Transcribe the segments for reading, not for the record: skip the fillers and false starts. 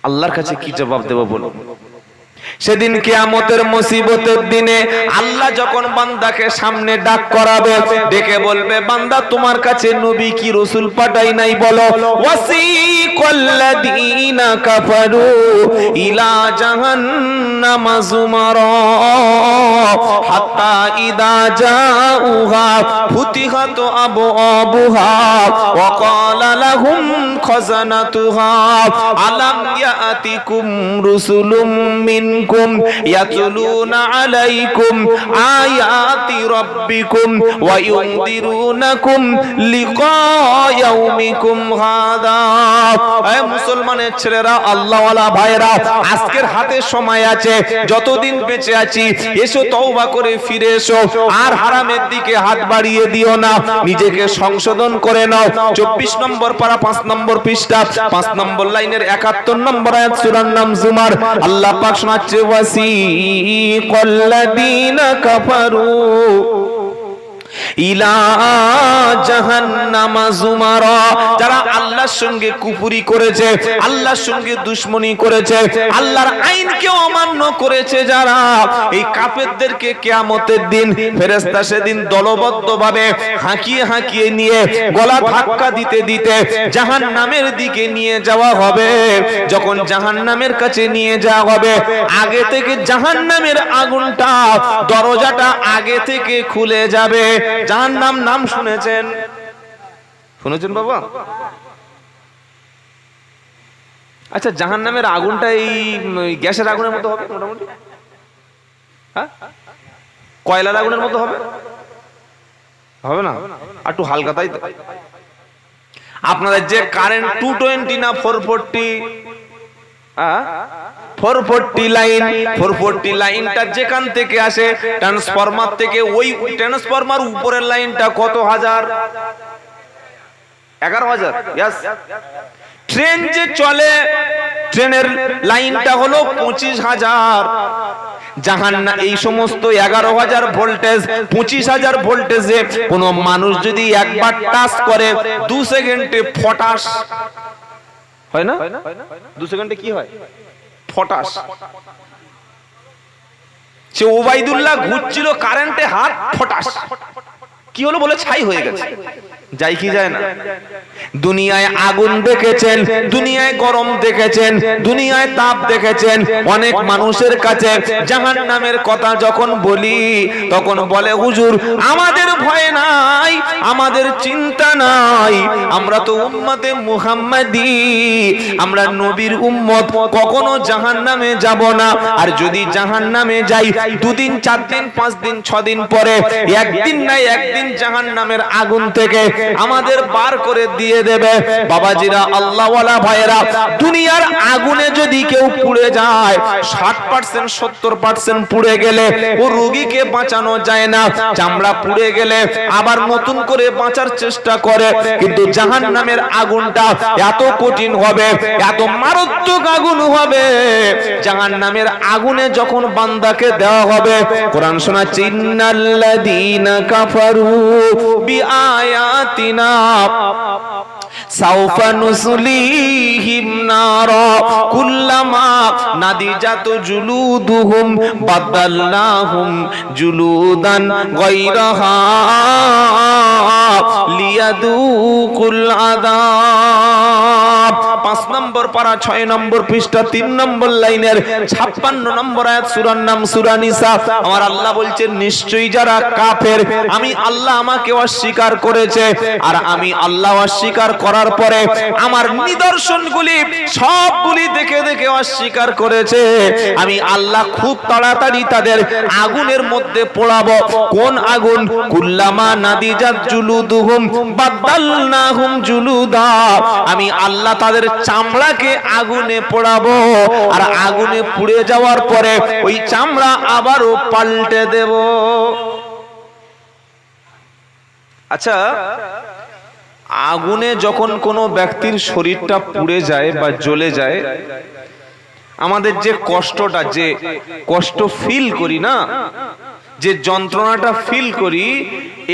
আল্লাহর কাছে কি জবাব দেব বলুন? সেদিন কিয়ামতের মুসিবতের দিনে আল্লাহ যখন বান্দাকে সামনে ডাক করাবে, ডেকে বলবে, বান্দা তোমার কাছে নবী কি রাসূল পাঠাই নাই বলো? ওয়াসিকাল্লাযীনা কাফারু ইলা জাহান্নামা যুমারা হাত্তা ইযা জাউহা ফুতিহাত আবওয়াবুহা ওয়া ক্বালা লাহুম খাযানাতুহা আলাম ইয়াতিকুম রুসুলুম মিনকুম ইয়াতলুনা আলাইকুম আয়াতি রাব্বিকুম ওয়া ইউনদিরুনাকুম লিকা ইয়াউমিকুম হাদা। হে মুসলমানের ছেলেরা, আল্লাহওয়ালা ভাইরা, আজকের হাতে সময় আছে, যতদিন বেঁচে আছি এসো তওবা করে ফিরে এসো, আর হারামের দিকে হাত বাড়িয়ে দিও না, নিজেকে সংশোধন করে নাও। 24 নম্বর পারা 5 নম্বর পৃষ্ঠা 5 নম্বর লাইনের 71 নম্বর আয়াত, সূরার নাম জুমার। আল্লাহ পাক শোনাচ্ছে, ওয়াসিকাল্লাযীনা কাফারু ইলা জাহান্নামা যুমারা, যারা আল্লাহর সঙ্গে কুফরি করেছে, আল্লাহর সঙ্গে দুশমনি করেছে, আল্লাহর আইনকে অমান্য করেছে, যারা এই কাফেরদেরকে কিয়ামতের দিন ফেরেশতা সেদিন দলবদ্ধভাবে হাঁকিয়ে হাঁকিয়ে নিয়ে গলা ধাক্কা দিতে দিতে জাহান্নামের দিকে নিয়ে যাওয়া হবে। যখন জাহান্নামের কাছে নিয়ে যাওয়া হবে, আগে থেকে জাহান্নামের আগুনটা দরজাটা আগে থেকে খুলে যাবে। জাহান্নাম নাম শুনেছেন? শুনেছেন বাবা? আচ্ছা, জাহান্নামের আগুনটা এই গ্যাসের আগুনের মতো হবে মোটামুটি? হ্যাঁ, কয়লার আগুনের মতো হবে? হবে না, একটু হালকা, তাই তো? আপনাদের যে কারেন্ট 220 না 440, 440 লাইন, 440 লাইনটা যেখান থেকে আসে ট্রান্সফরমার থেকে, ওই ট্রান্সফরমার উপরের লাইনটা কত হাজার? 11,000। यस, ট্রেন যে চলে, ট্রেনের লাইনটা হলো 25,000। জাহান্নাম এই সমস্ত 11,000 ভোল্টেজ, 25,000 ভোল্টেজে কোন মানুষ যদি একবার টাচ করে 2 সেকেন্ডে ফটাস হয় না? 2 সেকেন্ডে কি হয়? ফটাস। সে ওবাইদুল্লাহ ঘুরছিল কারেন্টে, হাত ফটাস, কি হলো বলে ছাই হয়ে গেছে। যাই কি যায় না? দুনিয়ায় আগুন দেখেছেন, দুনিয়ায় গরম দেখেছেন, দুনিয়ায় তাপ দেখেছেন। অনেক মানুষের কাছে জাহান্নামের কথা যখন বলি, তখন বলে, হুজুর আমাদের ভয় নাই, আমাদের চিন্তা নাই, আমরা তো উম্মতে মুহাম্মাদি, আমরা নবীর উম্মত, কখনো জাহান্নামে যাব না। আর যদি জাহান্নামে যাই, 2 দিন 4 দিন 5 দিন 6 দিন পরে একদিন না একদিন জাহান্নামের আগুন থেকে আমাদের বার করে দিয়ে দেবে। বাবাজিরা, আল্লাহওয়ালা ভাইয়েরা, দুনিয়ার আগুনে যদি কেউ পুড়ে যায়, 60% 70% পুড়ে গেলে ও রোগীকে বাঁচানো যায় না। চামড়া পুড়ে গেলে আবার নতুন করে বাঁচার চেষ্টা করে, কিন্তু জাহান্নামের আগুনটা এত কঠিন হবে, এত মারাত্মক আগুন হবে। জাহান্নামের আগুনে যখন বান্দাকে দেওয়া হবে, কোরআন শোনাচ্ছে, ইন্নাল্লাযীনা কাফারু বিআয়াতিনা সাউফা নুসলিহিম নারা কুল্লামা নাদিজাত জুলুদুহুম বাদালনাহুম জুলুদান গায়রাহা লিয়াদুকুল আযাব। 5 নম্বর পারা 6 নম্বর পৃষ্ঠা 3 নম্বর লাইনের 56 নম্বর আয়াত, সূরার নাম সূরা নিসা। আমার আল্লাহ বলছেন, নিশ্চয়ই যারা কাফের, আমি আল্লাহ আমাকে অস্বীকার করেছে, আর আমি আল্লাহ অস্বীকার করার পরে আমার নিদর্শনগুলি সবগুলি দেখে দেখে অস্বীকার করেছে, আমি আল্লাহ খুব তাড়াতাড়ি তাদের আগুনের মধ্যে পোড়াবো। কোন আগুন? কুল্লামা নাদিজাত জুলুদুহুম বাদালনাহুম জুলুদা, আমি আল্লাহ তাদের চামড়াকে আগুনে পোড়াবো, আর আগুনে পুড়ে যাওয়ার পরে ওই চামড়া আবারও পাল্টে দেব। আচ্ছা, আগুনে যখন কোনো ব্যক্তির শরীরটা পুড়ে যায় বা জ্বলে যায়, আমাদের যে কষ্টটা, যে কষ্ট ফিল করি না, যে যন্ত্রণাটা ফিল করি,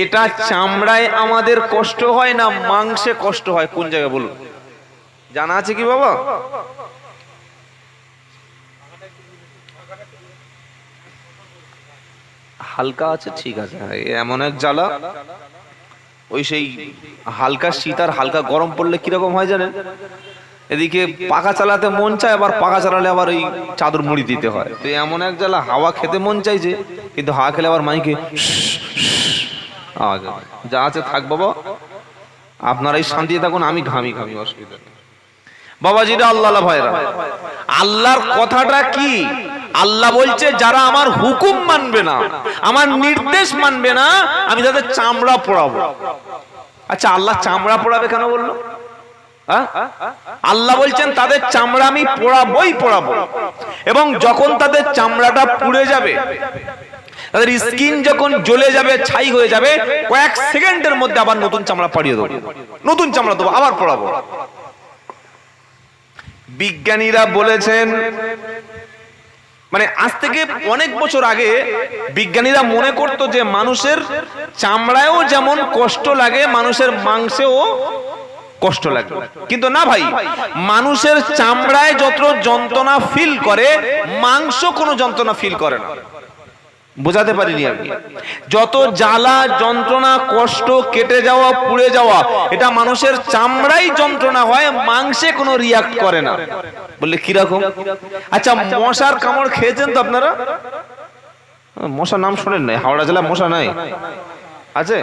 এটা চামড়ায় আমাদের কষ্ট হয় না মাংসে কষ্ট হয়? কোন জায়গায় বলুন? জানা আছে কি বাবা? হালকা আছে, ঠিক আছে, এমন এক জ্বালা, ওই সেই হালকা শীত আর হালকা গরম পড়লে কিরকম হয় জানেন? এদিকে পাখা চালাতে মন চায়, আবার পাখা চালালে আবার ওই চাদর মুড়ি দিতে হয়। তো এমন এক জ্বালা, হাওয়া খেতে মন চাইছে, কিন্তু হাওয়া খেলে আবার মাইকে আওয়াজ, যা আছে থাক বাবা, আপনারাই শান্তি থাকুন, আমি ঘামি ঘামি, অসুবিধা নেই। বাবাজিরা, আল্লাহ ভাইরা, আল্লাহর কথাটা কি? আল্লাহ বলছে যারা আমার হুকুম মানবে না, আমার নির্দেশ মানবে না, আমি তাদের চামড়া পোড়াবো। আচ্ছা, আল্লাহ চামড়া পোড়াবে কেন বললো? আল্লাহ বলছেন তাদের চামড়া আমি পোড়াবোই পোড়াবো, এবং যখন তাদের চামড়াটা পুড়ে যাবে, তাদের স্কিন যখন জ্বলে যাবে, ছাই হয়ে যাবে, কয়েক সেকেন্ডের মধ্যে আবার নতুন চামড়া পাড়িয়ে দেবো, নতুন চামড়া দেবো, আবার পোড়াবো। বিজ্ঞানীরা বলেছেন, মানে আজ থেকে অনেক বছর আগে বিজ্ঞানীরা মনে করত যে মানুষের চামড়ায়ও যেমন কষ্ট লাগে, মানুষের মাংসেও কষ্ট লাগে, কিন্তু না ভাই, মানুষের চামড়ায় যত যন্ত্রণা ফিল করে, মাংস কোনো যন্ত্রণা ফিল করে না। বোঝাতে পারিনি আমি? যত জ্বালা যন্ত্রণা কষ্ট, কেটে যাওয়া পুড়ে যাওয়া, এটা মানুষের চামড়াই যন্ত্রণা হয়, মাংসে কোনো রিয়াক্ট করে না। বললে কিরকম? আচ্ছা, মশার কামড় খেয়েছেন তো আপনারা? মশার নাম শোনেন নাই? হাওড়া জেলায় মশা নাই আছে?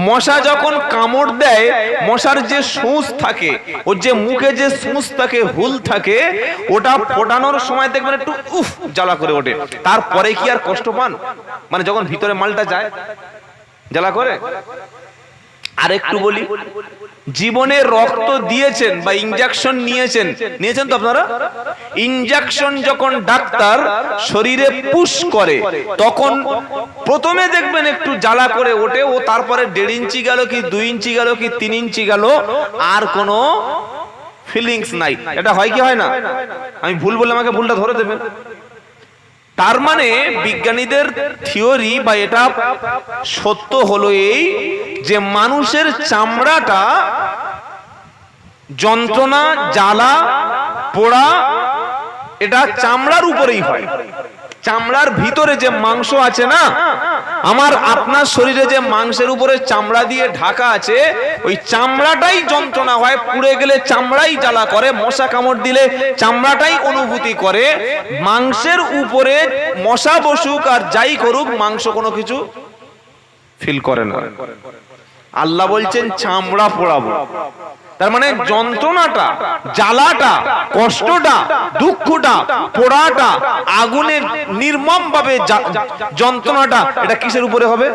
মশা যখন কামড় দেয়, মশার যে সূঁচ থাকে, ওর যে মুখে যে সূঁচ থাকে, হুল থাকে, ওটা ফোটানোর সময় দেখবেন একটু উফ জ্বালা করে ওঠে। তারপরে কি আর কষ্ট পান? মানে যখন ভিতরে মালটা যায়, জ্বালা করে। আর একটু বলি, জীবনে রক্ত দিয়েছেন বা ইনজেকশন নিয়েছেন তো আপনারা? ইনজেকশন যখন ডাক্তার শরীরে পুশ করে, তখন প্রথমে দেখবেন একটু জ্বালা করে ওঠে, ও তারপরে 1.5 ইঞ্চি গেল কি 2 ইঞ্চি গেল কি 3 ইঞ্চি গেল, আর কোনো ফিলিংস নাই। এটা হয় কি হয় না? আমি ভুল বললে আমাকে ভুলটা ধরে দেবেন। তার মানে বিজ্ঞানীদের থিওরি বা এটা সত্য হলো এই যে মানুষের চামড়াটা যন্ত্রণা, জ্বালা, পোড়া, এটা চামড়ার উপরেই হয়। চামড়ার ভিতরে যে মাংস আছে না, আমার আপনার শরীরে যে মাংসের উপরে চামড়া দিয়ে ঢাকা আছে, ওই চামড়াটাই যন্ত্রণা হয়, পুড়ে গেলে চামড়াই জ্বালা করে, মশা কামড় দিলে চামড়াটাই অনুভূতি করে। মাংসের উপরে মশা বসুক আর যাই করুক, মাংস কোনো কিছু ফিল করে না। আল্লাহ বলছেন চামড়া পোড়াবো। তার মানে যন্ত্রণাটা, জ্বালাটা, কষ্টটা, দুঃখটা, পোড়াটা, আগুনের নির্মম ভাবে যন্ত্রণাটা, এটা কিসের উপরে হবে?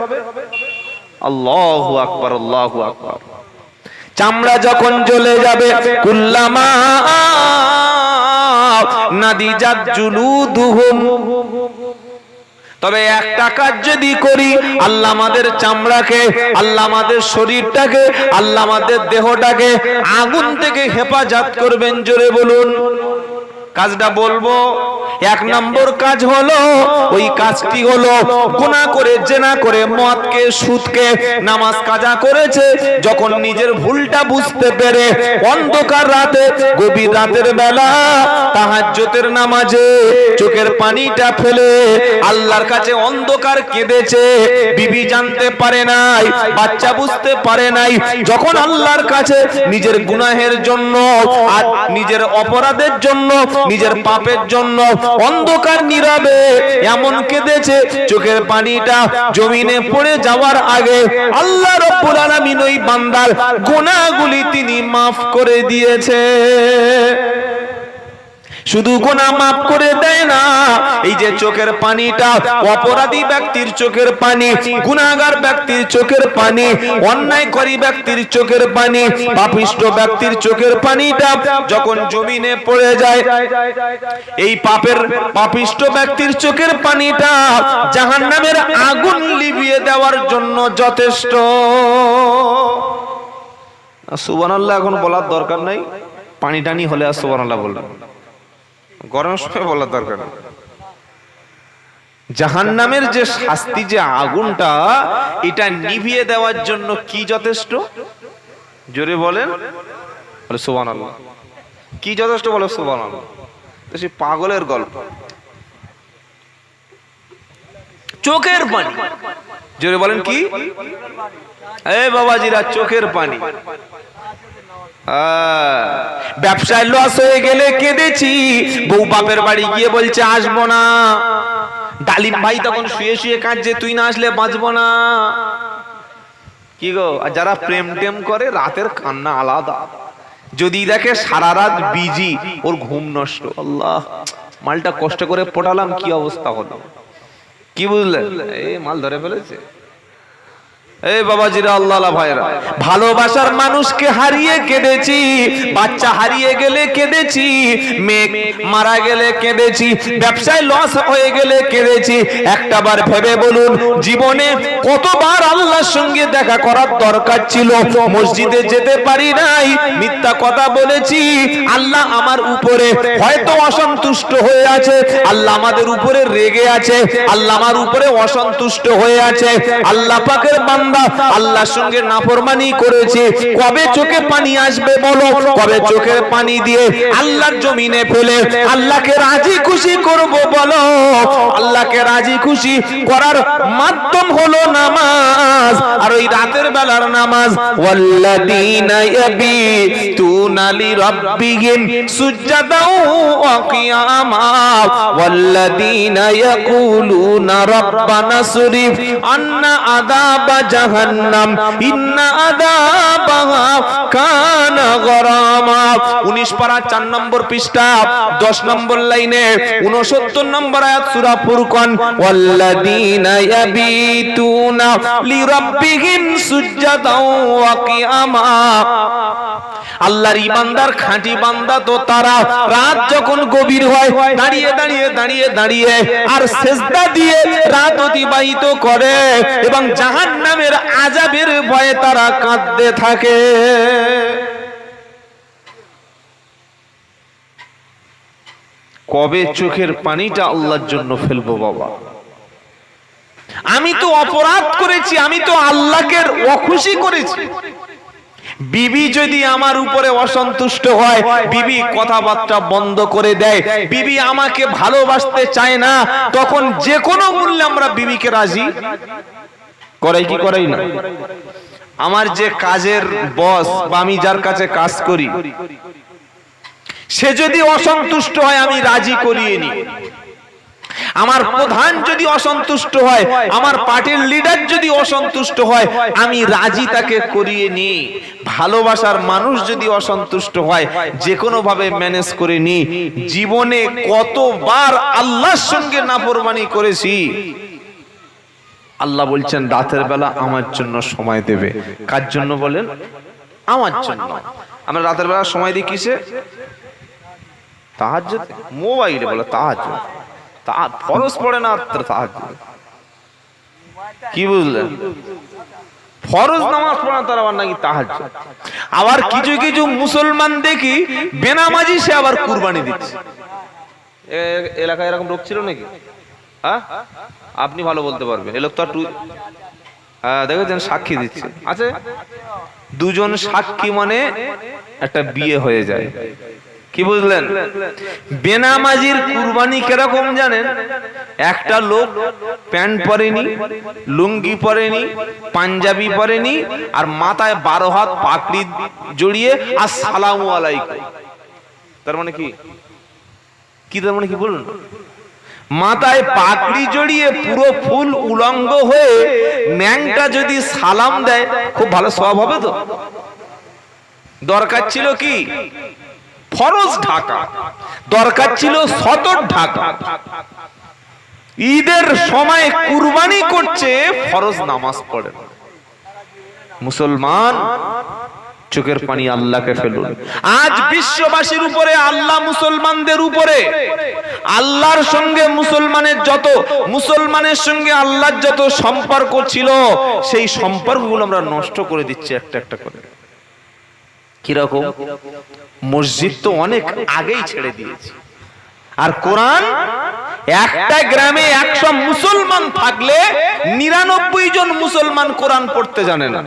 আল্লাহু আকবার, আল্লাহু আকবার। চামড়া যখন জ্বলে যাবে, কুল্লামা নাদিজাত জুলুদুহুম, তবে একটা কাজ যদি করি, আল্লাহ আমাদের চামড়াকে, আল্লাহ আমাদের শরীরটাকে, আল্লাহ আমাদের দেহটাকে আগুন থেকে হেফাজত করবেন। জোরে বলুন। কাজটা বলবো, 1 নম্বর কাজ হলো, ওই কাজটি হলো গুনাহ করে, জেনা করে, মদকে, সুদকে, নামাজ কাজা করেছে, যখন নিজের ভুলটা বুঝতে পেরে অন্ধকার রাতে, গভীর রাতের বেলা তাহাজ্জুদের নামাজে চোখের পানিটা ফেলে আল্লাহর কাছে অন্ধকার কেঁদেছে, বিবি জানতে পারে নাই, বাচ্চা বুঝতে পারে নাই, যখন আল্লাহর কাছে নিজের গুনাহের জন্য আর নিজের অপরাধের জন্য, নিজের পাপের জন্য অন্ধকার নীরবে এমন কেঁদেছে, চোখের পানিটা জমিনে পড়ে যাওয়ার আগে আল্লাহ রাব্বুল আলামিন ওই বান্দার গুনাহগুলি তিনি মাফ করে দিয়েছে। শুধু গুনাহ মাফ করে দেয় না, এই যে চোখের পানিটা, অপরাধী ব্যক্তির চোখের পানি, গুনাহগার ব্যক্তির চোখের পানি, অন্যায়কারী ব্যক্তির চোখের পানি, পাপিষ্ঠ ব্যক্তির চোখের পানিটা যখন জমিনে পড়ে যায়, এই পাপিষ্ঠ ব্যক্তির চোখের পানিটা জাহান্নামের আগুন লিভিয়ে দেওয়ার জন্য যথেষ্ট। সুবহানাল্লাহ এখন বলার দরকার নাই, পানি টানি হলে আর সুবহানাল্লাহ বললাম, গরমের সময় বলার দরকার নেই। জাহান্নামের যে শাস্তি, যে আগুনটা, এটা নিভিয়ে দেওয়ার জন্য কি যথেষ্ট? জোরে বলেন, বলে সুবহানাল্লাহ। কি যথেষ্ট? বলে সুবহানাল্লাহ। সে পাগলের গল্প। চোখের পানি। জোরে বলেন কি? এই বাবাজিরা, চোখের পানি। ব্যবসায় লস হয়ে গেলে কেঁদেছি, বউ বাপের বাড়ি গিয়ে বলছে আসবো না। ডালিম ভাই তখন শুয়ে শুয়ে কাঁদছে, তুই না আসলে বাঁচবো না। কি গো, আর যারা প্রেম টেম করে রাতের কান্না আলাদা। যদি দেখে সারা রাত বিজি, ওর ঘুম নষ্ট। আল্লাহ, মালটা কষ্ট করে পটালাম, কি অবস্থা হলো। কি বুঝলেন? এই মাল ধরে ফেলেছে। এই বাবাজিরা, আল্লাহ ভাইরা, ভালোবাসার মানুষকে হারিয়ে কেঁদেছি, বাচ্চা হারিয়ে গেলে কেঁদেছি, মেয়ে মারা গেলে কেঁদেছি, ব্যবসায় লস হয়ে গেলে কেঁদেছি। একটাবার ভেবে বলুন, জীবনে কতবার আল্লাহর সঙ্গে দেখা করার দরকার ছিল, মসজিদে যেতে পারি নাই, মিথ্যা কথা বলেছি, আল্লাহ আমার উপরে হয়তো অসন্তুষ্ট হয়ে আছে, আল্লাহ আমাদের উপরে রেগে আছে, আল্লাহ আমার উপরে অসন্তুষ্ট হয়ে আছে। আল্লাহ পাকের বান্দা আল্লাহর সঙ্গে নাফরমানি করেছে। কবে চোখে পানি আসবে বলো? কবে চোখের পানি দিয়ে আল্লাহর জমিনে ফেলে আল্লাহকে রাজি খুশি করব বলো? আল্লাহকে রাজি খুশি করার মাধ্যম হলো নামাজ, আর ওই রাতের বেলার নামাজ। ওয়াল্লাযীনা ইয়াবিতুনা লিরাব্বিহিম সুজদাও ওয়া কিয়ামা ওয়াল্লাযীনা ইয়াকুলুনা রাব্বানা সরিফ আন্না আযাবা জাহান্নাম ইন্না আযাবাহা কানা গরামা। 19 পারা 4 নম্বর পৃষ্ঠা 10 নম্বর লাইনে 69 নম্বর আয়াত সূরা ফুরকান। ওয়াল্লাযীনা ইয়াবিতুনা লিরাব্বিহিম সুজদাও ওয়া কিয়ামা। আল্লাহর ইমানদার খাঁটি বান্দা তো তারা রাত যখন গভীর হয় দাঁড়িয়ে দাঁড়িয়ে দাঁড়িয়ে দাঁড়িয়ে আর সিজদা দিয়ে রাত অতিবাহিত করে এবং জাহান্নামের আযাবের ভয়ে তারা কাঁদতে থাকে। কবে চোখের পানিটা আল্লাহর জন্য ফেলবো বাবা? আমি তো অপরাধ করেছি, আমি তো আল্লাহকে অখুশি করেছি। বিবি যদি আমার উপরে অসন্তুষ্ট হয়, বিবি কথাবার্তা বন্ধ করে দেয়, বিবি আমাকে ভালোবাসতে চায় না, তখন যে কোনো মূল্যে আমরা বিবিকে রাজি করাই কি করাই না? আমার যে কাজের বস বা আমি যার কাছে কাজ করি, সে যদি অসন্তুষ্ট হয় আমি রাজি করিয়ে নি। আমার প্রধান যদি অসন্তুষ্ট হয়, আমার পার্টির লিডার যদি অসন্তুষ্ট হয়, আমি রাজি তাকে করিয়ে নি। ভালোবাসার মানুষ যদি অসন্তুষ্ট হয়, যে কোনো ভাবে ম্যানেজ করে নি। জীবনে কতবার আল্লাহর সঙ্গে নাফরমানি করেছি। আল্লাহ বলছেন রাতের বেলা আমার জন্য সময় দেবে। কার জন্য বলেন? আমার জন্য। আমরা রাতের বেলা সময় দিই কিসে? তাহাজ্জুদ। মোবাইলে বলে তাহাজ্জুদ, ফরজ পড়ে না তাহাজ্জুদ। কি বুঝলেন? ফরজ নামাজ পড়ে না তারা আবার নাকি তাহাজ্জুদ। আবার কিছু কিছু মুসলমান দেখি বেনামাজি, সে আবার কুরবানি দিচ্ছে। এলাকায় এরকম লোক ছিল নাকি? হ্যাঁ, আপনি ভালো বলতে পারবেন। এ লোক তো হ্যাঁ দেখেছেন, সাক্ষী দিচ্ছে। আছে দুজন সাক্ষী মানে একটা বিয়ে হয়ে যায়। কি বুঝলেন? বেনামাজির কুরবানি কিরকম জানেন? একটা লোক প্যান্ট পরেনি, লুঙ্গি পরেনি, পাঞ্জাবি পরেনি, আর মাথায় 12 হাত পাগড়ি জড়িয়ে আসসালামু আলাইকুম। তার মানে কি? কি তার মানে কি বলুন? মাথায় পাগড়ি জড়িয়ে পুরো ফুল উলঙ্গ হয়ে ন্যাংটা যদি সালাম দেয়, খুব ভালো সওয়াব হবে তো। দরকার ছিল কি? ফরজ ঢাকা। দরকার ছিল সতর ঢাকা। ঈদের সময় কুরবানি করছে, ফরজ নামাজ পড়ে না। মুসলমান, চোখের পানি আল্লাহকে ফেলুন। আজ বিশ্ববাসীর উপরে আল্লাহ মুসলমানদের উপরে, আল্লাহর সঙ্গে মুসলমানের সঙ্গে আল্লাহর যত সম্পর্ক ছিল, সেই সম্পর্কগুলো আমরা নষ্ট করে দিচ্ছি একটা একটা করে। কিরকম? মসজিদ তো অনেক আগেই ছেড়ে দিয়েছি। আর কোরআন, একটা গ্রামে 100 মুসলমান থাকলে 99 জন মুসলমান কোরআন পড়তে জানে না।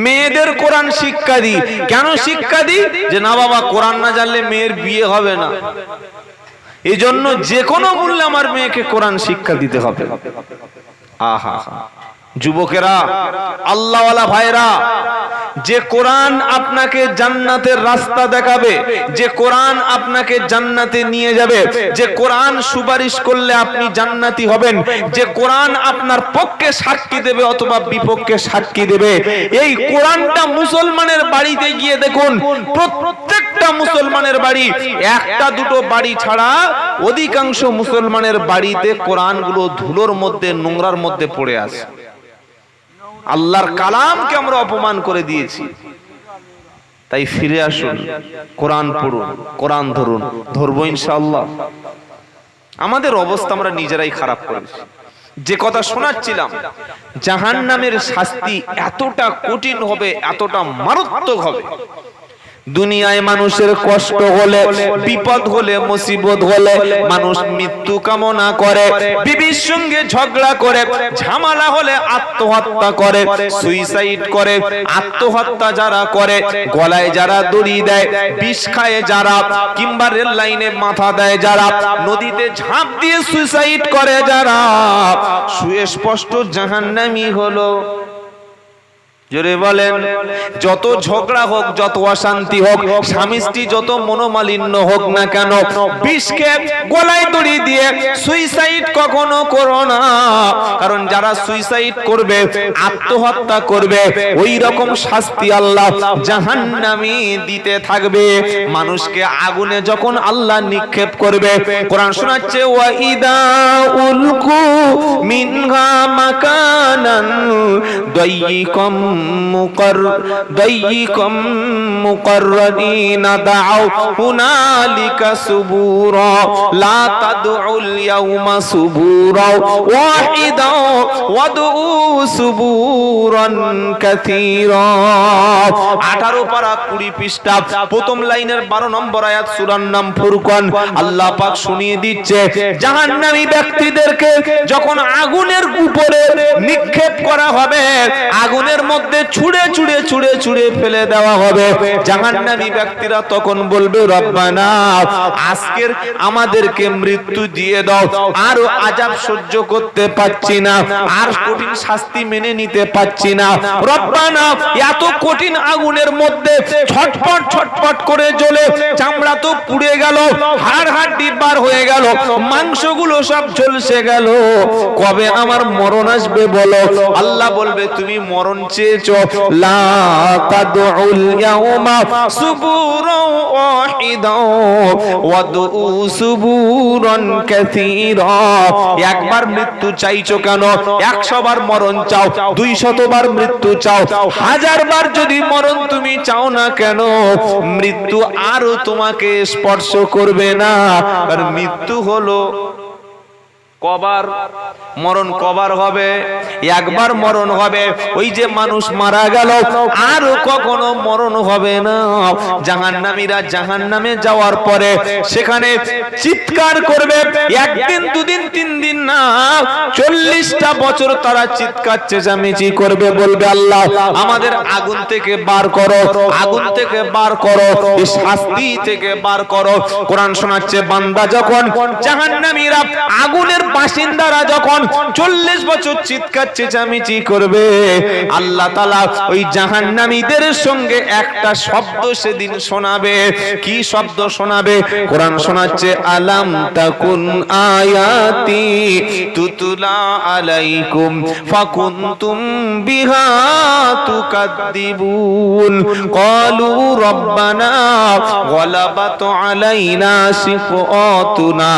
মেয়েদের কোরআন শিক্ষা দিই। কেন শিক্ষা দিই? যে না বাবা, কোরআন না জানলে মেয়ের বিয়ে হবে না। এই জন্য যে কোনো মূল্যে আমার মেয়েকে কোরআন শিক্ষা দিতে হবে। আহা, যুবকেরা, আল্লাহওয়ালা ভাইরা, যে কোরআন আপনাকে জান্নাতের রাস্তা দেখাবে, যে কোরআন আপনাকে জান্নাতে নিয়ে যাবে, যে কোরআন সুপারিশ করলে আপনি জান্নাতি হবেন, যে কোরআন আপনার পক্ষে সাক্ষী দেবে অথবা বিপক্ষে সাক্ষী দেবে, এই কোরআনটা মুসলমানের বাড়িতে গিয়ে দেখুন, প্রত্যেকটা মুসলমানের বাড়ি, একটা দুটো বাড়ি ছাড়া অধিকাংশ মুসলমানের বাড়িতে কোরআনগুলো ধুলোর মধ্যে, নোংরার মধ্যে পড়ে আছে। আল্লাহর কালামকে আমরা অপমান করে দিয়েছি। তাই ফিরে আসুন, কোরআন পড়ুন, কোরআন ধরুন, ধরবো ইনশাআল্লাহ। আমাদের অবস্থা আমরা নিজেরাই খারাপ করেছি। যে কথা শোনাচ্ছিলাম, জাহান্নামের শাস্তি এতটা কঠিন হবে, এতটা মারাত্মক হবে। দুনিয়ায় মানুষের কষ্ট হলে, বিপদ হলে, মুসিবত হলে মানুষ মৃত্যু কামনা করে, বিবির সঙ্গে ঝগড়া করে, ঝামেলা হলে আত্মহত্যা করে, সুইসাইড করে। আত্মহত্যা যারা করে, গলায় যারা দড়ি দেয়, বিষ খায় যারা, কিংবা রেল লাইনে মাথা দেয় যারা, নদীতে ঝাঁপ দিয়ে সুইসাইড করে যারা, সুস্পষ্ট জাহান্নামী হলো। জোরে বলেন। যত ঝগড়া হোক, যত অশান্তি হোক, স্বামী স্ত্রী যত মনোমালিন্য হোক না কেন, বিষকে গলায় দড়ি দিয়ে সুইসাইড কখনো করো না। কারণ যারা সুইসাইড করবে, আত্মহত্যা করবে, ওই রকম শাস্তি আল্লাহ জাহান্নামী দিতে থাকবে। মানুষকে আগুনে যখন আল্লাহ নিক্ষেপ করবে, কোরআন শোনাচ্ছে, ওয়াইদা উলকু মিনহা মাকানান দাইয়িকাম ضيقا مقرنين دعوا هنالك سبورا لا تدعوا اليوم سبورا واحدا وادعوا سبورا كثيرا। 18 পারা 20 পৃষ্ঠা, প্রথম লাইনের 12 নম্বর আয়াত, সূরার নাম ফুরকান। আল্লাহ পাক শুনিয়ে দিচ্ছে, জাহান্নামী ব্যক্তিদেরকে যখন আগুনের উপরে নিক্ষেপ করা হবে, আগুনের মধ্যে ছুঁড়ে ছুঁড়ে ছুঁড়ে ছুঁড়ে ফেলে দেওয়া হবে, জাহান্নামী ব্যক্তিরা তখন বলবে, রব্বানা আজকের আমাদেরকে মৃত্যু দিয়ে দাও, আর আযাব সহ্য করতে পাচ্ছি না, আর কঠিন শাস্তি মেনে নিতে পাচ্ছি না। রব্বানা এত কঠিন আগুনের মধ্যে ছটফট ছটফট করে জ্বলে, চামড়া তো পুড়ে গেল, হাড় হাড্ডি বার হয়ে গেল, মাংসগুলো সব ঝলসে গেল, কবে আমার মরণ আসবে বলো? আল্লাহ বলবে, তুমি মরণ চেয়েছো, লা তাদউল ইয়াউমা সুবুরান ওয়াহিদা ওয়াদউ সুবুরান কাসীরা। একবার মৃত্যু চাইছো কেন? 100 বার মরণ চাও, 200 বার মৃত্যু চাও, 1000 বার যদি মরণ তুমি চাও না কেন, মৃত্যু আর তোমাকে স্পর্শ করবে না। আর মৃত্যু হলো কবার মরণ, কবার হবে? একবার মরণ হবে। ওই যে মানুষ মারা গেল, আর কখনো মরণ হবে না। জাহান্নামীরা জাহান্নামে যাওয়ার পরে সেখানে চিৎকার করবে, একদিন, দুদিন, 3 দিন না, 40টা বছর তারা চিৎকার চেঁচামেচি করবে, বলবে, আল্লাহ আমাদের আগুন থেকে বার করো, আগুন থেকে বার করো, এই শাস্তি থেকে বার করো। কোরআন শোনাচ্ছে, বান্দা যখন, জাহান্নামীরা আগুনের বাসিন্দারা যখন 40 বছর চিৎকার চেঁচামেচি করবে, আল্লাহ তাআলা ওই জাহান্নামীদের সঙ্গে একটা শব্দ সেদিন শোনাবে। কি শব্দ শোনাবে? কোরআন শোনাচ্ছে, আলাম তাকুন আয়াতি তুতলা আলাইকুম ফাকুনতুম বিহা তুকাদ্দিবুন ক্বালু রব্বানা গলাবাত আলাইনা শিফআতুনা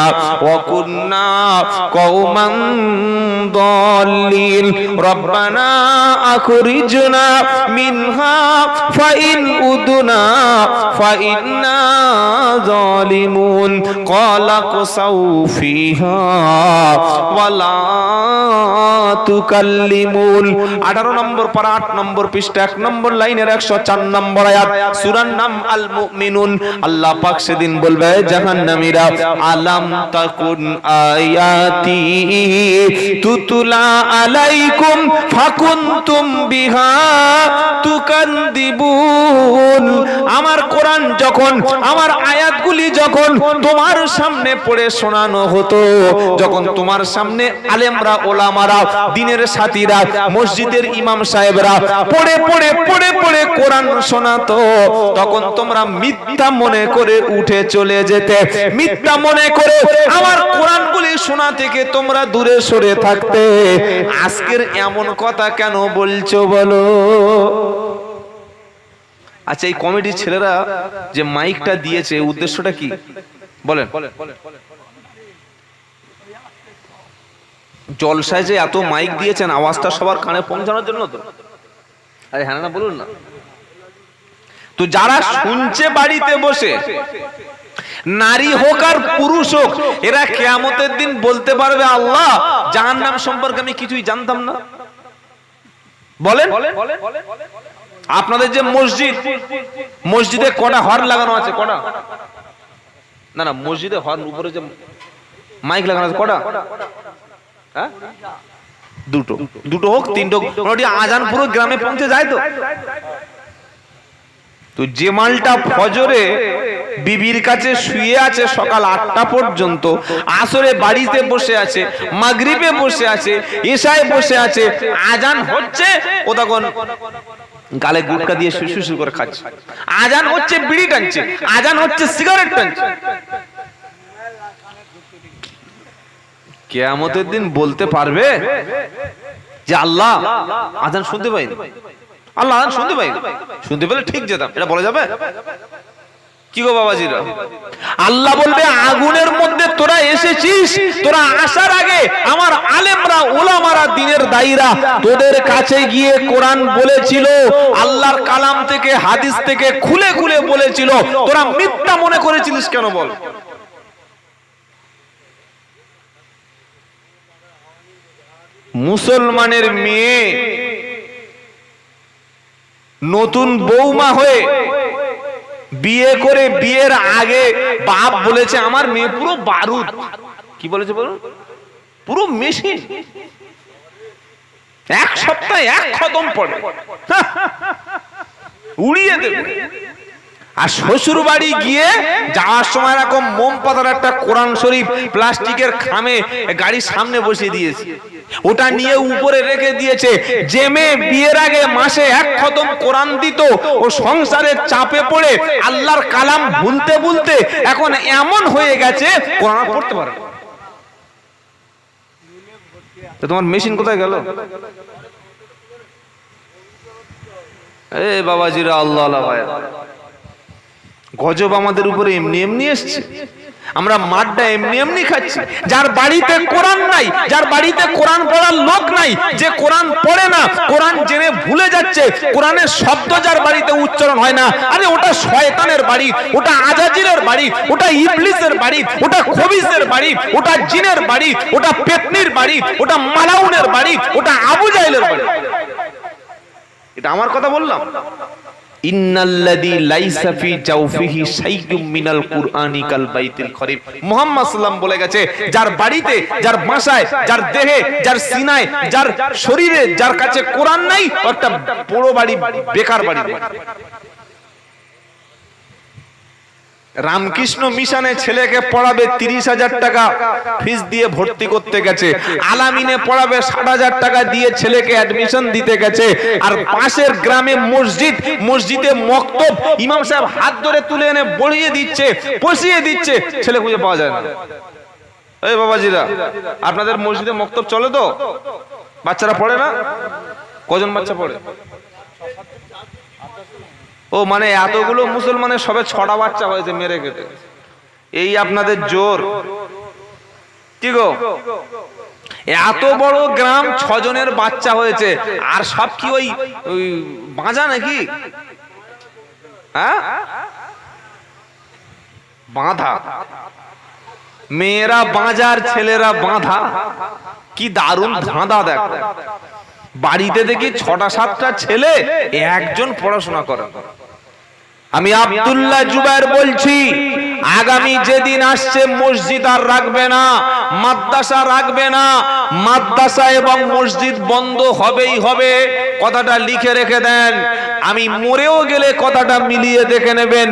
ওয়া কুন্না কওমান দাল্লিন রব্বানা আখরিজনা মিনহা ফাইন উদনা ফাইন্না যালিমুন ক্বালা কুসাউ ফিহা ওয়ালা তুকাল্লিমুন। 18 নম্বর পারা 8 নম্বর পৃষ্ঠা 1 নম্বর লাইনের 104 নম্বর আয়াত, সূরার নাম আল মুমিনুন। আল্লাহ পাক সেদিন বলবে, জাহান্নামীরা, আলাম তাকুন আয়াত আয়াতি তুতলা আলাইকুম ফাকুনতুম বিহা তুকান্দিবুন। আমার কোরআন যখন, আমার আয়াতগুলি যখন তোমার সামনে পড়ে শোনানো হতো, যখন তোমার সামনে আলেমরা, ওলামারা, দ্বীনের সাথীরা, মসজিদের ইমাম সাহেবরা পড়ে পড়ে পড়ে পড়ে কোরআন শোনাতো, তখন তোমরা মিথ্যা মনে করে উঠে চলে যেতে, মিথ্যা মনে করে আমার কোরআনগুলি শোনা থেকে তোমরা দূরে সরে থাকতে। আজকের এমন কথা কেন বলছো বলো? আচ্ছা, এই কমিটির ছেলেরা যে মাইকটা দিয়েছে উদ্দেশ্যটা কি বলেন? জলসায় যে এত মাইক দিয়েছেন আওয়াজটা সবার কানে পৌঁছানোর জন্য তো? আরে হ্যাঁ না বলুন না। তো যারা শুনছে বাড়িতে বসে, নারী হোক আর পুরুষ হোক, এরা কিয়ামতের দিন বলতে পারবে আল্লাহ জাহান্নাম সম্পর্কে আমি কিছুই জানতাম না। বলেন, আপনাদের যে মসজিদ, মসজিদে কটা হর্ন লাগানো আছে? কটা? না না, মসজিদে হর্ন উপরে যে মাইক লাগানো আছে কটা? হ্যাঁ, দুটো। দুটো হোক, তিনটো হোক, আজান পুরো গ্রামে পৌঁছে যায় তো। তো যে মালটা ফজরে বিবির কাছে শুয়ে আছে সকাল 8টা পর্যন্ত, আসরে বাড়িতে বসে আছে, মাগরিবে বসে আছে, ইশায় বসে আছে, আজান হচ্ছে ও তখন গালে গুটকা দিয়ে শুশু করে খাচ্ছে, আজান হচ্ছে বিড়ি টানছে, আজান হচ্ছে সিগারেট টানছে। কিয়ামতের দিন বলতে পারবে যে আল্লাহ আজান শুনতে পাইনি, আল্লাহ আজান শুনতে পাইনি? শুনতে পেলে ঠিক যেতাম, এটা বলা যাবে? কি গো বাবাজিরা? আল্লাহ বলবে আগুনের মধ্যে তোরা এসেছিস, তোরা আসার আগে আমার আলেমরা, ওলামারা, দ্বীনের দায়ীরা তোদের কাছে গিয়ে কোরআন বলেছিল, আল্লাহর কালাম থেকে, হাদিস থেকে খুলে খুলে বলেছিল, তোরা মিথ্যা মনে করেছিলিস কেন বল? মুসলমানের মেয়ে নতুন বৌমা হয়ে বিয়ে করে, বিয়ের আগে বাপ বলেছে আমার মেয়ে পুরো বারুদ। কি বলেছে বলুন? পুরো মেশিন, এক সপ্তাহে এক খতম পড়ে, উড়িয়ে দেবে। আর শ্বশুর বাড়ি গিয়ে যাওয়ার সময় এরকম মোম পাতার একটা কোরআন শরীফ প্লাস্টিকের খামে গাড়ির সামনে বসিয়ে দিয়েছে, ওটা নিয়ে উপরে রেখে দিয়েছে। যে মেয়ে বিয়ের আগে মাসে এক খতম কোরআন দিত, ও সংসারের চাপে পড়ে আল্লাহর কালাম ভুলতে ভুলতে এখন এমন হয়ে গেছে কোরআন পড়তে পারে। তো তোমার মেশিন কোথায় গেল? এ বাবাজিরা, আল্লাহ আল্লাহ ভাইয়া, গজব আমাদের উপরে এমনি এমনি এসছে, আমরা মারটা এমনি এমনি খাচ্ছি। যার বাড়িতে কোরআন নাই, যার বাড়িতে কোরআন পড়ার লোক নাই, যে কোরআন পড়ে না, কোরআন জেনে ভুলে যাচ্ছে, কোরআনের শব্দ যার বাড়িতে উচ্চারণ হয় না, আরে ওটা শয়তানের বাড়ি, ওটা আজাজিরের বাড়ি, ওটা ইবলিসের বাড়ি, ওটা খবিসের বাড়ি, ওটা জিনের বাড়ি, ওটা পেতনির বাড়ি, ওটা মালাউনের বাড়ি, ওটা আবু জাহেলের বাড়ি। এটা আমার কথা বললাম? ইন্নাল্লাযী লাইসা ফি জাওফিহি শাইউম মিনাল কুরআনি কাল বাইতিল খরিব। মুহাম্মদ সাল্লাল্লাহু বলে গেছে, যার বাড়িতে, যার বাসায়, যার দেহে, যার সিনায়, যার শরীরে, যার কাছে কোরআন নাই, একটা বড় বাড়ি, বেকার বাড়ি। রামকৃষ্ণ মিশনে ছেলেকে পড়াবে 30,000 টাকা ফিস দিয়ে ভর্তি করতে গেছে, আলামিনে পড়াবে 60,000 টাকা দিয়ে ছেলেকে অ্যাডমিশন দিতে গেছে, আর পাশের গ্রামে মসজিদ, মসজিদে মক্তব, ইমাম সাহেব হাত ধরে তুলে এনে বড়িয়ে দিচ্ছে, বসিয়ে দিচ্ছে, ছেলে খুঁজে পাওয়া যায় না। এই বাবাজিরা, আপনাদের মসজিদে মক্তব চলে তো? বাচ্চারা পড়ে না? কজন বাচ্চা পড়ে? ও মানে এতগুলো মুসলমানের সবে 6টা বাচ্চা হয়েছে মেরে কেটে, এই আপনাদের জোর? কি গো, এত বড় গ্রাম 6 জনের বাচ্চা হয়েছে, আর সব কি ওই বাঁজা নাকি? হ্যাঁ, বাঁধা। মেয়েরা বাঁজার, ছেলেরা বাঁধা। কি দারুণ ধাঁধা! দেখো, বাড়িতে দেখি 6টা 7টা ছেলে, একজন পড়াশোনা করে। আমি আব্দুল্লাহ জুবায়ের বলছি, আগামী যেদিন আসছে মসজিদ আর রাখবে না, মাদ্রাসা রাখবে না, মাদ্রাসা এবং মসজিদ বন্ধ হবেই হবে। কথাটা লিখে রেখে দেন। আমি মরেও গেলে কথাটা মিলিয়ে দেখে নেবেন।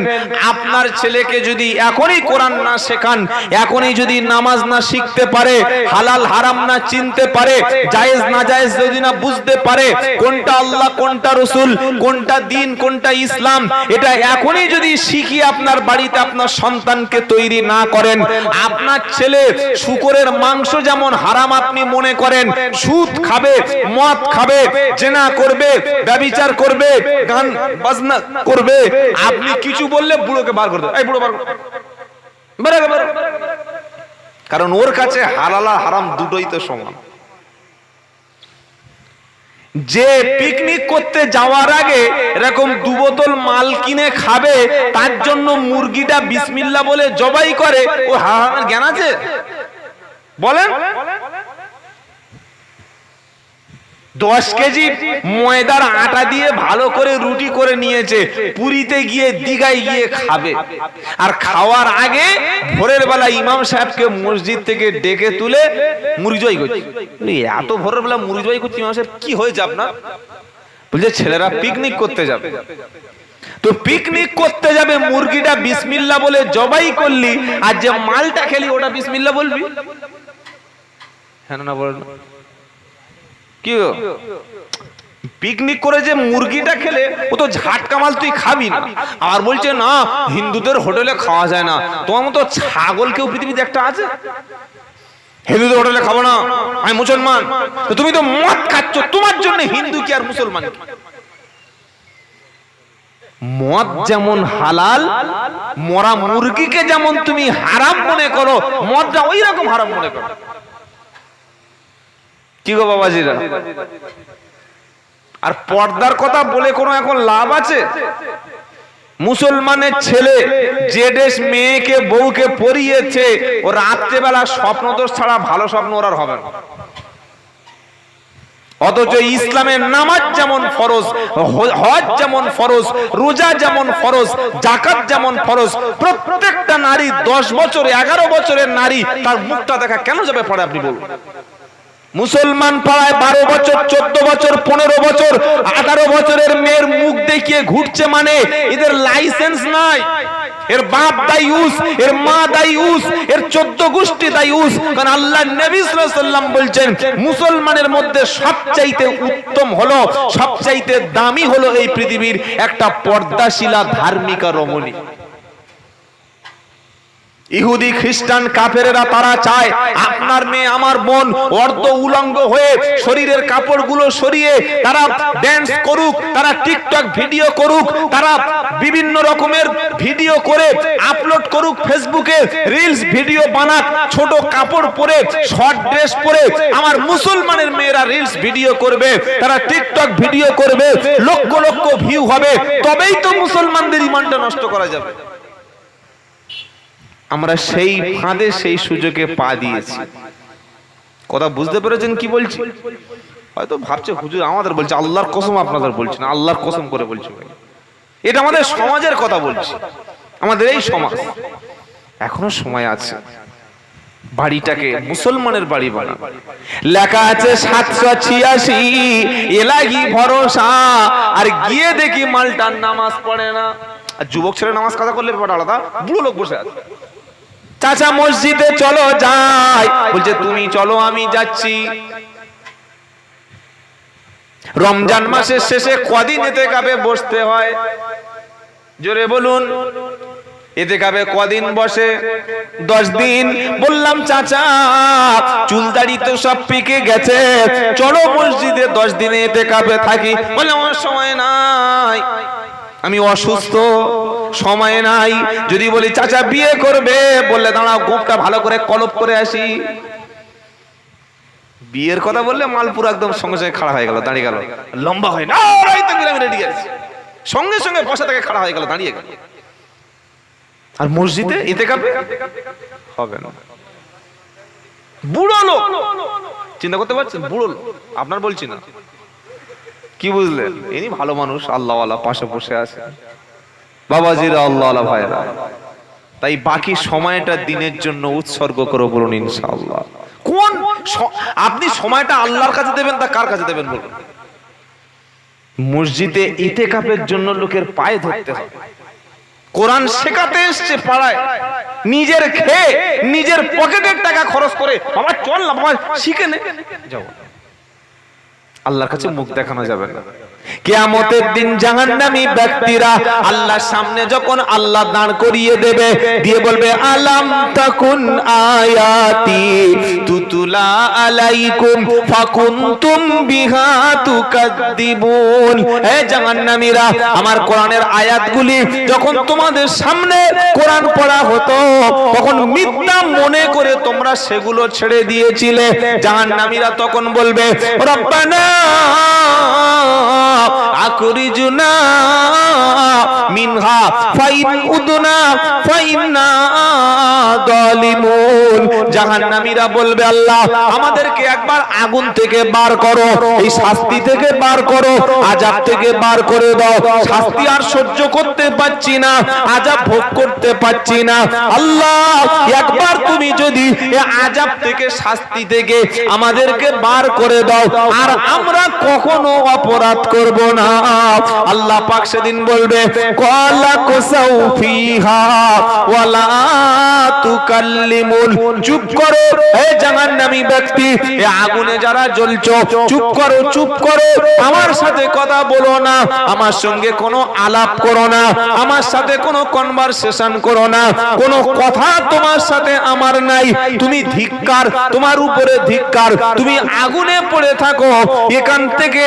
আপনার ছেলেকে যদি এখনই কোরআন না শেখান, এখনই যদি নামাজ না শিখতে পারে, হালাল হারাম না চিনতে পারে, জায়েজ না জায়েজ যদি না বুঝতে পারে, কোনটা আল্লাহ কোনটা রসুল, কোনটা দিন কোনটা ইসলাম, এটা এখনই যদি শিখিয়ে আপনার বাড়িতে আপনার সন্তানকে তৈরি না করেন, আপনার ছেলে শূকরের মাংস যেমন হারাম আপনি মনে করেন, সুদ খাবে, মদ খাবে, জেনা করবে, ব্যভিচার করবে, গান বাজনা করবে, আপনি কিছু বললে বুড়োকে বার করে দেন, এই বুড়ো বার কর, কারণ ওর কাছে হালাল আর হারাম দুটোই তো সমান। যে পিকনিক করতে যাওয়ার আগে এরকম 2 বোতল মাল কিনে খাবে, তার জন্য মুরগিটা বিসমিল্লাহ বলে জবাই করে, ও হারামের জ্ঞান আছে? বলেন। 10 কেজি ময়দার আটা দিয়ে ভালো করে রুটি করে নিয়েছে, পুরীতে গিয়ে দীঘায় গিয়ে খাবে, আর খাওয়ার আগে ভোরের বেলা ইমাম সাহেবকে মসজিদ থেকে ডেকে তুলে মুরগি জবাই করছে। এত ভোরের বেলা মুরগি জবাই করছে, ইমাম সাহেব কি হয়েছে আপনার? বলছে ছেলেরা পিকনিক করতে যাবে। তো পিকনিক করতে যাবে, মুরগিটা বিসমিল্লাহ বলে জবাই করলি, আর যে মালটা খেলি ওটা বিসমিল্লাহ বলবি? হ্যাঁ না বল। কি পিকনিক করে যে মুরগিটা খেলে ও তো ঝাটকা মাল, তুই খাবি না। আর বলছে না হিন্দুদের হোটেলে খাওয়া যায় না। তোমার মতো ছাগল কেউ পৃথিবীতে একটা আছে? হিন্দুদের হোটেলে খাবো না, আমি মুসলমান। তো তুমি তো মদ খাচ্ছ, তোমার জন্য হিন্দু কি আর মুসলমান কি? মদ যেমন হালাল, মরা মুরগিকে যেমন তুমি হারাম মনে করো, মদটা ওই রকম হারাম মনে করো। কি গো বাবাজিরা? আর পর্দার কথা বলে কোনো এখন লাভ আছে? মুসলমানের ছেলে যে দেশ মেয়েকে বউকে পরিয়েছে, ও রাত্রেবেলা স্বপ্নদোষ ছাড়া ভালো স্বপ্ন ওর আর হবে না। অথচ ইসলামের নামাজ যেমন ফরজ, হজ যেমন ফরজ, রোজা যেমন ফরজ, যাকাত যেমন ফরজ, প্রত্যেকটা নারী 10 বছর 11 বছরের নারী তার মুখটা দেখা কেন যাবে পড়ে? আপনি বলুন। মুসলমান পাড়ায় 12 বছর 14 বছর 15 বছর 18 বছরের মেয়ের মুখ দেখিয়ে ঘুরছে, মানে এদের লাইসেন্স নাই। এর বাপ দায়ুস, এর মা দায়ুস, এর 14 গোষ্ঠী দায়ুস। কারণ আল্লাহ নবী সাল্লাল্লাহু আলাইহি ওয়াসাল্লাম বলছেন, মুসলমানের মধ্যে সবচাইতে উত্তম হলো, সবচাইতে দামি হলো এই পৃথিবীর একটা পর্দাশীলা ধার্মিকা রমণী। ইহুদি খ্রিস্টান কাফেরেরা তারা চায় আপনার মেয়ে আমার বোন অর্ধ উলঙ্গ হয়ে শরীরের কাপড়গুলো সরিয়ে তারা ড্যান্স করুক, তারা টিকটক ভিডিও করুক, তারা বিভিন্ন রকমের ভিডিও করে আপলোড করুক ফেসবুকে, রিলস ভিডিও বানাক, ছোট কাপড় পরে শর্ট ড্রেস পরে। আমার মুসলমানের মেয়েরা রিলস ভিডিও করবে, তারা টিকটক ভিডিও করবে, লক্ষ লক্ষ ভিউ হবে, তবেই তো মুসলমানদের ঈমানটা নষ্ট করা যাবে। আমরা সেই ফাঁদে সেই সুযোগে পা দিয়েছি। কথা বুঝতে পেরেছেন কি বলছি? হয়তো ভাবছে হুজুর আমাদের বলছে, আল্লাহর কসম আপনাদের বলছি না, আল্লাহর কসম করে বলছি। এটা আমাদের সমাজের কথা বলছি, আমাদের এই সমাজ। এখনো সময় আছে, বাড়িটাকে মুসলমানের বাড়ি বানা। লেখা আছে 786 এলাহি ভরসা, আর গিয়ে দেখি মালটার নামাজ পড়ে না। আর যুবক ছেলে নামাজ কাজা করলে ব্যাপারটা আলাদা, বুড়ো লোক বসে আছে। চাচা মসজিদে চলো যাই, বলছে তুমি চলো আমি যাচ্ছি। রমজান মাসের শেষে কদিন ইতিকাফে বসতে হয়? জোরে বলুন। ইতিকাফে কদিন বসে? 10 দিন। বললাম চাচা চুল দাড়ি তো সব পেকে গেছে, চলো মসজিদে 10 দিনে ইতিকাফে থাকি। বলে আমার সময় নাই, আমি অসুস্থ, সময় নাই। যদি বলি চাচা বিয়ে করবে, বললে দাঁড়াও গোপটা ভালো করে কলপ করে আসি। বিয়ের কথা বললে মালপুর একদম সঙ্গে সঙ্গে খাড়া হয়ে গেল, দাঁড়িয়ে গেল, লম্বা হয় না, আমি রেডি আছি, সঙ্গে সঙ্গে বসা থেকে খাড়া হয়ে গেল, দাঁড়িয়ে গেল। আর মসজিদে ইতিকাফে হবে না। বুড়ো লোক, চিন্তা করতে পারছেন? বুড়ো লোক, আপনার বলছি না। কি বুঝলেন? ইনি ভালো মানুষ, আল্লাহওয়ালা, পাশে বসে আছে। বাবাজিরা, আল্লাহওয়ালা ভাইরা, তাই বাকি সময়টা দিনের জন্য উৎসর্গ করো, বলুন ইনশাআল্লাহ। কোন আপনি সময়টা আল্লাহর কাছে দেবেন, তা কার কাছে দেবেন বলুন? মসজিদে ইতিকাফের জন্য লোকের পায়ে ধরতে হবে, কোরআন শেখাতে এসছে পাড়ায়, নিজের খেয়ে নিজের পকেটের টাকা খরচ করে বাবা চল না বাবা শিখে নে যাও, আল্লাহর কাছে মুখ দেখানো যাবে না। কিয়ামতের দিন জাহান্নামী ব্যক্তিরা আল্লাহর সামনে যখন আল্লাহ দাঁড় করিয়ে দেবে, দিয়ে বলবে আলাম তাকুন আয়াতি তুতুলা আলাইকুম ফাকুনতুম বিহা তুকাদ্দিবুন। হে জাহান্নামীরা, আমার কোরআনের আয়াতগুলি যখন তোমাদের সামনে কোরআন পড়া হতো তখন মিথ্যা মনে করে তোমরা সেগুলো ছেড়ে দিয়েছিলে। জাহান্নামীরা তখন বলবে রব্বানা আখরিজনা মিনহা ফাইন উদনা ফাইন্না যালিমুন। জাহান্নামীরা বলবে আল্লাহ আমাদেরকে একবার আগুন থেকে বার করো, এই শাস্তি থেকে বার করো, আযাব থেকে বার করে দাও, শাস্তি আর সহ্য করতে পাচ্ছি না, আযাব ভোগ করতে পাচ্ছি না। আল্লাহ একবার তুমি যদি এই আযাব থেকে শাস্তি থেকে আমাদেরকে বার করে দাও, আর আমরা কখনো অপরাধ করব না। আল্লাহ পাক সেদিন বলবে ক্বালা কুসাউ ফিহা ওয়ালা তুকাল্লিমুন। চুপ করো হে জাহান্নামী ব্যক্তি, এই আগুনে যারা জ্বলছো, চুপ করো, চুপ করো, আমার সাথে কথা বলো না, আমার সঙ্গে কোনো আলাপ করো না, আমার সাথে কোনো কনভারসেশন করো না, কোনো কথা তোমার সাথে আমার নাই। তুমি ধিক্কার, তোমার উপরে ধিক্কার, তুমি আগুনে পড়ে থাকো, এখান থেকে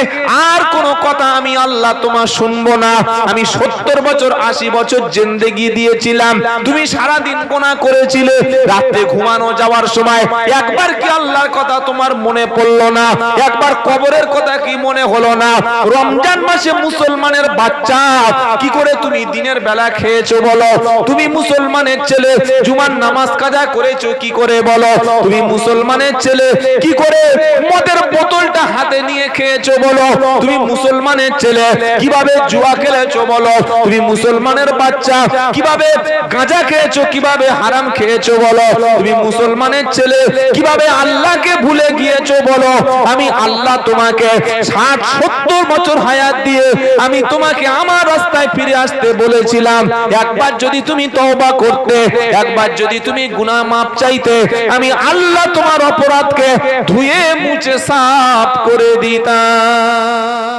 আর কোনো কথা আমি আল্লাহ তোমার শুনবো না। আমি 70 বছর 80 বছর জিন্দেগি দিয়েছিলাম, তুমি সারা দিন গুনাহ করেছিলে, রাতে ঘুমানো যাওয়ার সময় একবার কি আল্লাহর কথা তোমার মনে পড়লো না? একবার কবরের কথা কি মনে হলো না? রমজান মাসে মুসলমানের বাচ্চা কি করে তুমি দিনের বেলা খেয়েছো বলো? তুমি মুসলমানের ছেলে জুমার নামাজ কাজা করেছো কি করে বলো? তুমি মুসলমানের ছেলে কি করে মদের বোতলটা হাতে নিয়ে খেয়েছো বলো? তুমি মুসলমানের ছেলে কিভাবে জুয়া খেলেছো বলো? তুমি মুসলমানের বাচ্চা কিভাবে গাঁজা খেয়েছো, কিভাবে হারাম খেয়েছো বলো? তুমি মুসলমানের ছেলে কিভাবে আল্লাহকে ভুলে গিয়েছো বলো? আমি আল্লাহ তোমাকে 60-70 বছর হায়াত দিয়ে আমি তোমাকে আমার রাস্তায় ফিরে আসতে বলেছিলাম। একবার যদি তুমি তওবা করতে, একবার যদি তুমি গুনাহ মাফ চাইতে, আমি আল্লাহ তোমার অপরাধকে ধুয়ে মুছে সাফ করে দিতাম।